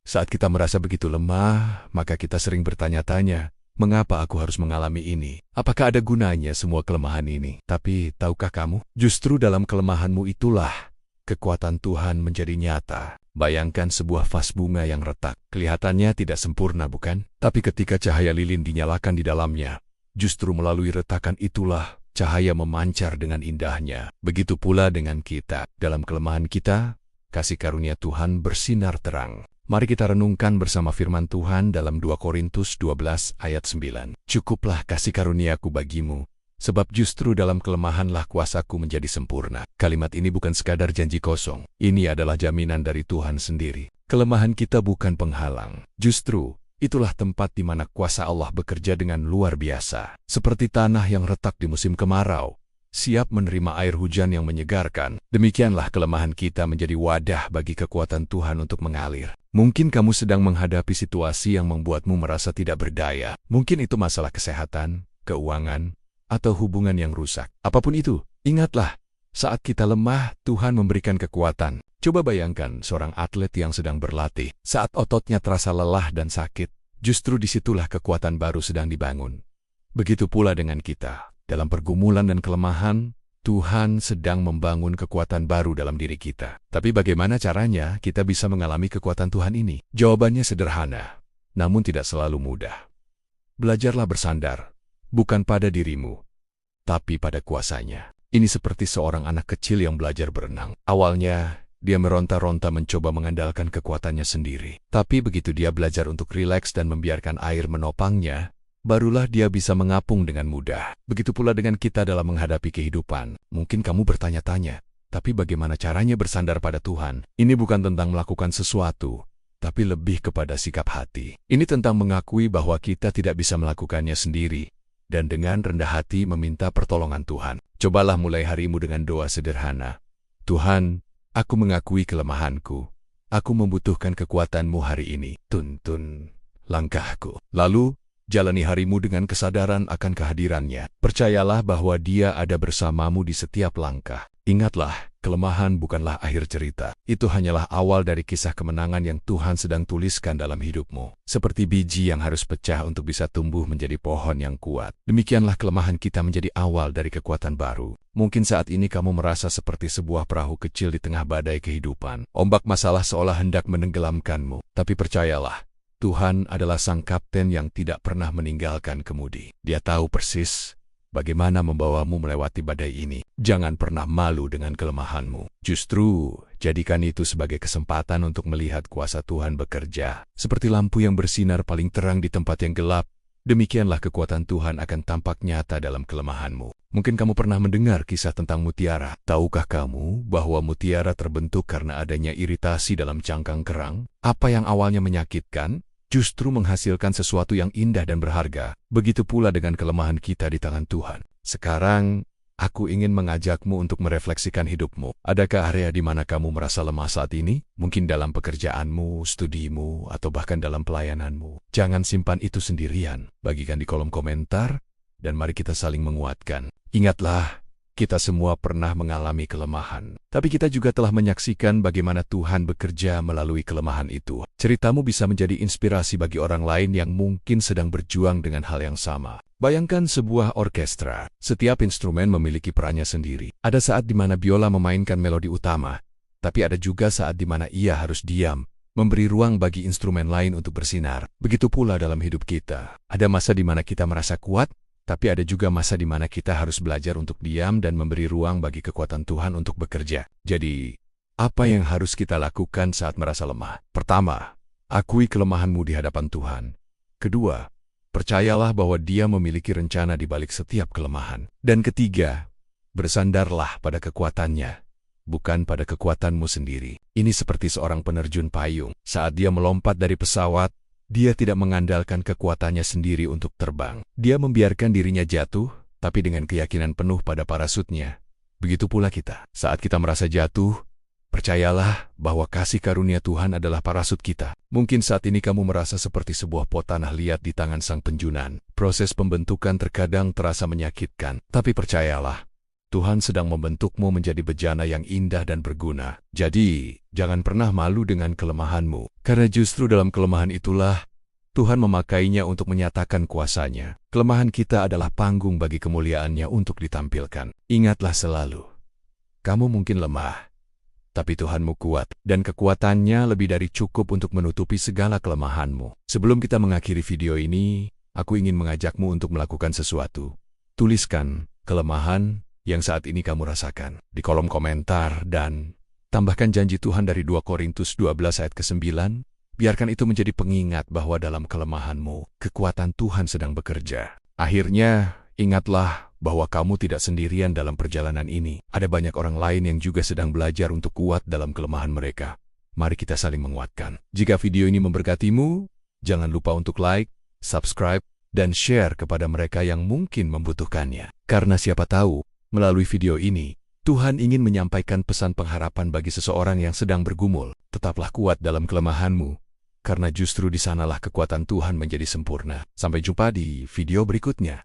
Saat kita merasa begitu lemah, maka kita sering bertanya-tanya, mengapa aku harus mengalami ini? Apakah ada gunanya semua kelemahan ini? Tapi, tahukah kamu, justru dalam kelemahanmu itulah kekuatan Tuhan menjadi nyata. Bayangkan sebuah vas bunga yang retak. Kelihatannya tidak sempurna, bukan? Tapi ketika cahaya lilin dinyalakan di dalamnya, justru melalui retakan itulah cahaya memancar dengan indahnya. Begitu pula dengan kita. Dalam kelemahan kita, kasih karunia Tuhan bersinar terang. Mari kita renungkan bersama firman Tuhan dalam 2 Korintus 12 ayat 9. Cukuplah kasih karuniaku bagimu, sebab justru dalam kelemahanlah kuasaku menjadi sempurna. Kalimat ini bukan sekadar janji kosong. Ini adalah jaminan dari Tuhan sendiri. Kelemahan kita bukan penghalang. Justru, itulah tempat di mana kuasa Allah bekerja dengan luar biasa. Seperti tanah yang retak di musim kemarau, siap menerima air hujan yang menyegarkan. Demikianlah kelemahan kita menjadi wadah bagi kekuatan Tuhan untuk mengalir. Mungkin kamu sedang menghadapi situasi yang membuatmu merasa tidak berdaya. Mungkin itu masalah kesehatan, keuangan, atau hubungan yang rusak. Apapun itu, ingatlah, saat kita lemah, Tuhan memberikan kekuatan. Coba bayangkan seorang atlet yang sedang berlatih. Saat ototnya terasa lelah dan sakit, justru disitulah kekuatan baru sedang dibangun. Begitu pula dengan kita. Dalam pergumulan dan kelemahan, Tuhan sedang membangun kekuatan baru dalam diri kita. Tapi bagaimana caranya kita bisa mengalami kekuatan Tuhan ini? Jawabannya sederhana, namun tidak selalu mudah. Belajarlah bersandar, bukan pada dirimu, tapi pada kuasanya. Ini seperti seorang anak kecil yang belajar berenang. Awalnya, dia meronta-ronta mencoba mengandalkan kekuatannya sendiri. Tapi begitu dia belajar untuk rileks dan membiarkan air menopangnya, barulah dia bisa mengapung dengan mudah. Begitu pula dengan kita dalam menghadapi kehidupan. Mungkin kamu bertanya-tanya, tapi bagaimana caranya bersandar pada Tuhan? Ini bukan tentang melakukan sesuatu, tapi lebih kepada sikap hati. Ini tentang mengakui bahwa kita tidak bisa melakukannya sendiri, dan dengan rendah hati meminta pertolongan Tuhan. Cobalah mulai harimu dengan doa sederhana. Tuhan, aku mengakui kelemahanku. Aku membutuhkan kekuatan-Mu hari ini. Tuntun langkahku. Lalu, jalani harimu dengan kesadaran akan kehadirannya. Percayalah bahwa Dia ada bersamamu di setiap langkah. Ingatlah, kelemahan bukanlah akhir cerita. Itu hanyalah awal dari kisah kemenangan yang Tuhan sedang tuliskan dalam hidupmu. Seperti biji yang harus pecah untuk bisa tumbuh menjadi pohon yang kuat. Demikianlah kelemahan kita menjadi awal dari kekuatan baru. Mungkin saat ini kamu merasa seperti sebuah perahu kecil di tengah badai kehidupan. Ombak masalah seolah hendak menenggelamkanmu. Tapi percayalah, Tuhan adalah sang kapten yang tidak pernah meninggalkan kemudi. Dia tahu persis bagaimana membawamu melewati badai ini. Jangan pernah malu dengan kelemahanmu. Justru, jadikan itu sebagai kesempatan untuk melihat kuasa Tuhan bekerja. Seperti lampu yang bersinar paling terang di tempat yang gelap, demikianlah kekuatan Tuhan akan tampak nyata dalam kelemahanmu. Mungkin kamu pernah mendengar kisah tentang mutiara. Tahukah kamu bahwa mutiara terbentuk karena adanya iritasi dalam cangkang kerang? Apa yang awalnya menyakitkan, justru menghasilkan sesuatu yang indah dan berharga. Begitu pula dengan kelemahan kita di tangan Tuhan. Sekarang, aku ingin mengajakmu untuk merefleksikan hidupmu. Adakah area di mana kamu merasa lemah saat ini? Mungkin dalam pekerjaanmu, studimu, atau bahkan dalam pelayananmu. Jangan simpan itu sendirian. Bagikan di kolom komentar, dan mari kita saling menguatkan. Ingatlah, kita semua pernah mengalami kelemahan. Tapi kita juga telah menyaksikan bagaimana Tuhan bekerja melalui kelemahan itu. Ceritamu bisa menjadi inspirasi bagi orang lain yang mungkin sedang berjuang dengan hal yang sama. Bayangkan sebuah orkestra. Setiap instrumen memiliki perannya sendiri. Ada saat di mana biola memainkan melodi utama, tapi ada juga saat di mana ia harus diam, memberi ruang bagi instrumen lain untuk bersinar. Begitu pula dalam hidup kita. Ada masa di mana kita merasa kuat, tapi ada juga masa di mana kita harus belajar untuk diam dan memberi ruang bagi kekuatan Tuhan untuk bekerja. Jadi, apa yang harus kita lakukan saat merasa lemah? Pertama, akui kelemahanmu di hadapan Tuhan. Kedua, percayalah bahwa Dia memiliki rencana di balik setiap kelemahan. Dan ketiga, bersandarlah pada kekuatannya, bukan pada kekuatanmu sendiri. Ini seperti seorang penerjun payung. Saat dia melompat dari pesawat, dia tidak mengandalkan kekuatannya sendiri untuk terbang. Dia membiarkan dirinya jatuh, tapi dengan keyakinan penuh pada parasutnya. Begitu pula kita. Saat kita merasa jatuh, percayalah bahwa kasih karunia Tuhan adalah parasut kita. Mungkin saat ini kamu merasa seperti sebuah pot tanah liat di tangan sang penjunan. Proses pembentukan terkadang terasa menyakitkan, tapi percayalah, Tuhan sedang membentukmu menjadi bejana yang indah dan berguna. Jadi, jangan pernah malu dengan kelemahanmu, karena justru dalam kelemahan itulah Tuhan memakainya untuk menyatakan kuasa-Nya. Kelemahan kita adalah panggung bagi kemuliaan-Nya untuk ditampilkan. Ingatlah selalu, kamu mungkin lemah, tapi Tuhanmu kuat, dan kekuatannya lebih dari cukup untuk menutupi segala kelemahanmu. Sebelum kita mengakhiri video ini, aku ingin mengajakmu untuk melakukan sesuatu. Tuliskan kelemahan yang saat ini kamu rasakan di kolom komentar dan tambahkan janji Tuhan dari 2 Korintus 12 ayat ke-9. Biarkan itu menjadi pengingat bahwa dalam kelemahanmu, kekuatan Tuhan sedang bekerja. Akhirnya, ingatlah bahwa kamu tidak sendirian dalam perjalanan ini. Ada banyak orang lain yang juga sedang belajar untuk kuat dalam kelemahan mereka. Mari kita saling menguatkan. Jika video ini memberkatimu, jangan lupa untuk like, subscribe, dan share kepada mereka yang mungkin membutuhkannya. Karena siapa tahu, melalui video ini, Tuhan ingin menyampaikan pesan pengharapan bagi seseorang yang sedang bergumul. Tetaplah kuat dalam kelemahanmu, karena justru di sanalah kekuatan Tuhan menjadi sempurna. Sampai jumpa di video berikutnya.